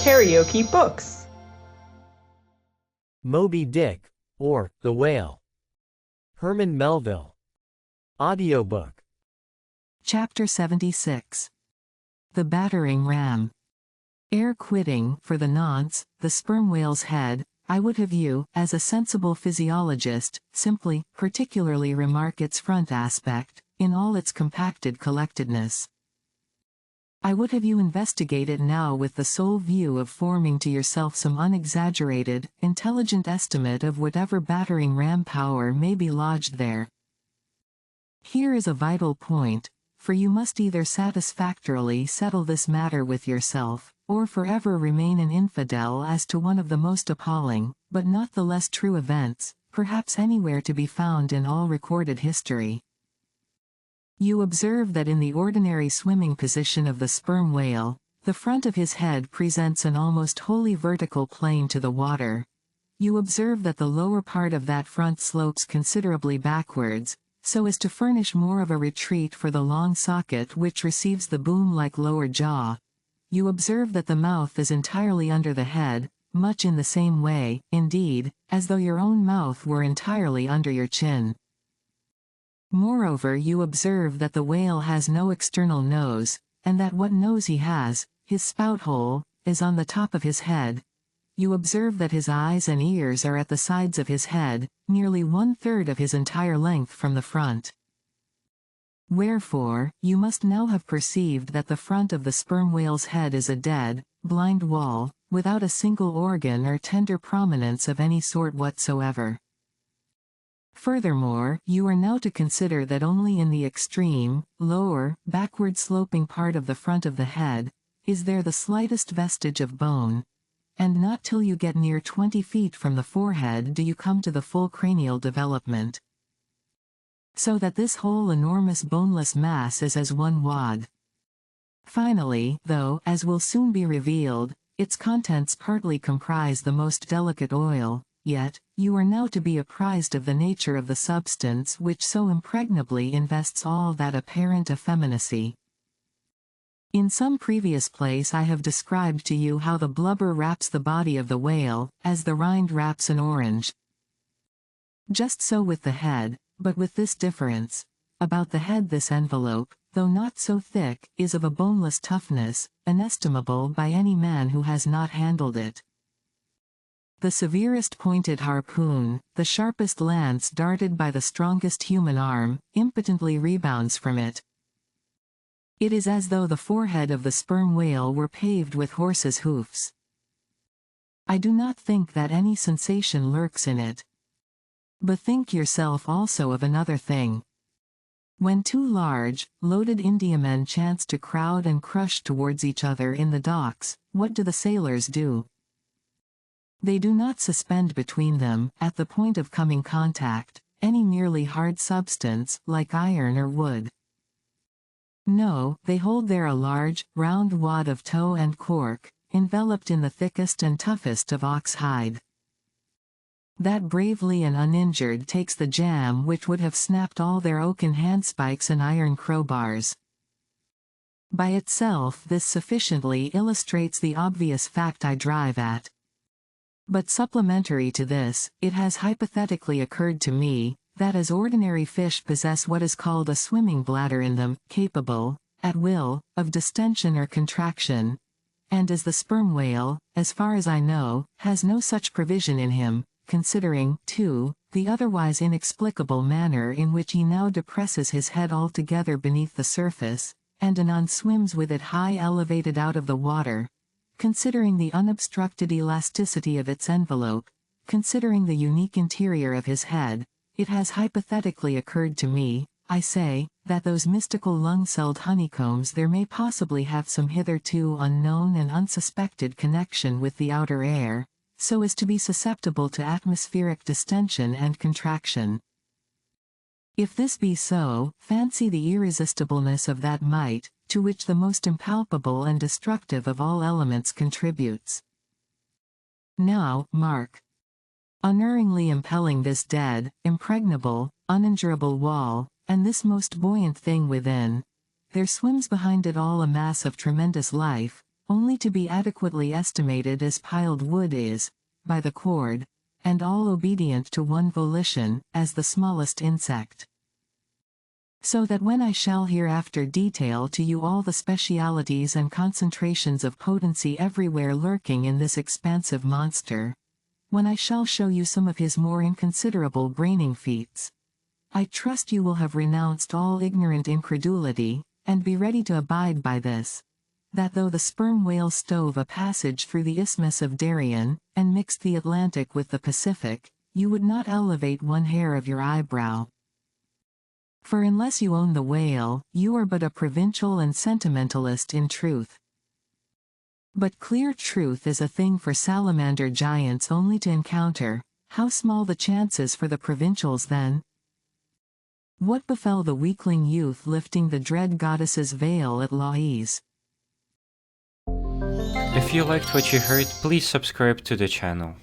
KaraokeBooks. Moby-Dick, or The Whale. Herman Melville. Audiobook. Chapter 76. The Battering Ram. Ere quitting, for the nonce, the sperm whale's head, I would have you, as a sensible physiologist, simply, particularly remark its front aspect, in all its compacted collectedness. I would have you investigate it now with the sole view of forming to yourself some unexaggerated, intelligent estimate of whatever battering ram power may be lodged there. Here is a vital point, for you must either satisfactorily settle this matter with yourself, or forever remain an infidel as to one of the most appalling, but not the less true events, perhaps anywhere to be found in all recorded history. You observe that in the ordinary swimming position of the sperm whale, the front of his head presents an almost wholly vertical plane to the water. You observe that the lower part of that front slopes considerably backwards, so as to furnish more of a retreat for the long socket which receives the boom-like lower jaw. You observe that the mouth is entirely under the head, much in the same way, indeed, as though your own mouth were entirely under your chin. Moreover, you observe that the whale has no external nose, and that what nose he has, his spout hole, is on the top of his head. You observe that his eyes and ears are at the sides of his head, nearly 1/3 of his entire length from the front. Wherefore, you must now have perceived that the front of the sperm whale's head is a dead, blind wall, without a single organ or tender prominence of any sort whatsoever. Furthermore, you are now to consider that only in the extreme, lower, backward-sloping part of the front of the head, is there the slightest vestige of bone, and not till you get near 20 feet from the forehead do you come to the full cranial development. So that this whole enormous boneless mass is as one wad. Finally, though, as will soon be revealed, its contents partly comprise the most delicate oil, yet, you are now to be apprised of the nature of the substance which so impregnably invests all that apparent effeminacy. In some previous place I have described to you how the blubber wraps the body of the whale, as the rind wraps an orange. Just so with the head, but with this difference. About the head this envelope, though not so thick, is of a boneless toughness, inestimable by any man who has not handled it. The severest pointed harpoon, the sharpest lance darted by the strongest human arm, impotently rebounds from it. It is as though the forehead of the sperm whale were paved with horses' hoofs. I do not think that any sensation lurks in it. Bethink yourself also of another thing. When two large, loaded Indiamen chance to crowd and crush towards each other in the docks, what do the sailors do? They do not suspend between them, at the point of coming contact, any merely hard substance, like iron or wood. No, they hold there a large, round wad of tow and cork, enveloped in the thickest and toughest of ox hide. That bravely and uninjured takes the jam which would have snapped all their oaken handspikes and iron crowbars. By itself this sufficiently illustrates the obvious fact I drive at. But supplementary to this, it has hypothetically occurred to me, that as ordinary fish possess what is called a swimming bladder in them, capable, at will, of distension or contraction, and as the sperm whale, as far as I know, has no such provision in him, considering, too, the otherwise inexplicable manner in which he now depresses his head altogether beneath the surface, and anon swims with it high elevated out of the water, considering the unobstructed elasticity of its envelope, considering the unique interior of his head, it has hypothetically occurred to me, I say, that those mystical lung-celled honeycombs there may possibly have some hitherto unknown and unsuspected connection with the outer air, so as to be susceptible to atmospheric distension and contraction. If this be so, fancy the irresistibleness of that might, to which the most impalpable and destructive of all elements contributes. Now, mark. Unerringly impelling this dead, impregnable, uninjurable wall, and this most buoyant thing within, there swims behind it all a mass of tremendous life, only to be adequately estimated as piled wood is, by the cord, and all obedient to one volition, as the smallest insect. So that when I shall hereafter detail to you all the specialities and concentrations of potency everywhere lurking in this expansive monster, when I shall show you some of his more inconsiderable braining feats, I trust you will have renounced all ignorant incredulity, and be ready to abide by this, that though the sperm whale stove a passage through the Isthmus of Darien, and mixed the Atlantic with the Pacific, you would not elevate one hair of your eyebrow. For unless you own the whale, you are but a provincial and sentimentalist in truth. But clear truth is a thing for salamander giants only to encounter. How small the chances for the provincials then? What befell the weakling youth lifting the dread goddess's veil at Lais? If you liked what you heard, please subscribe to the channel.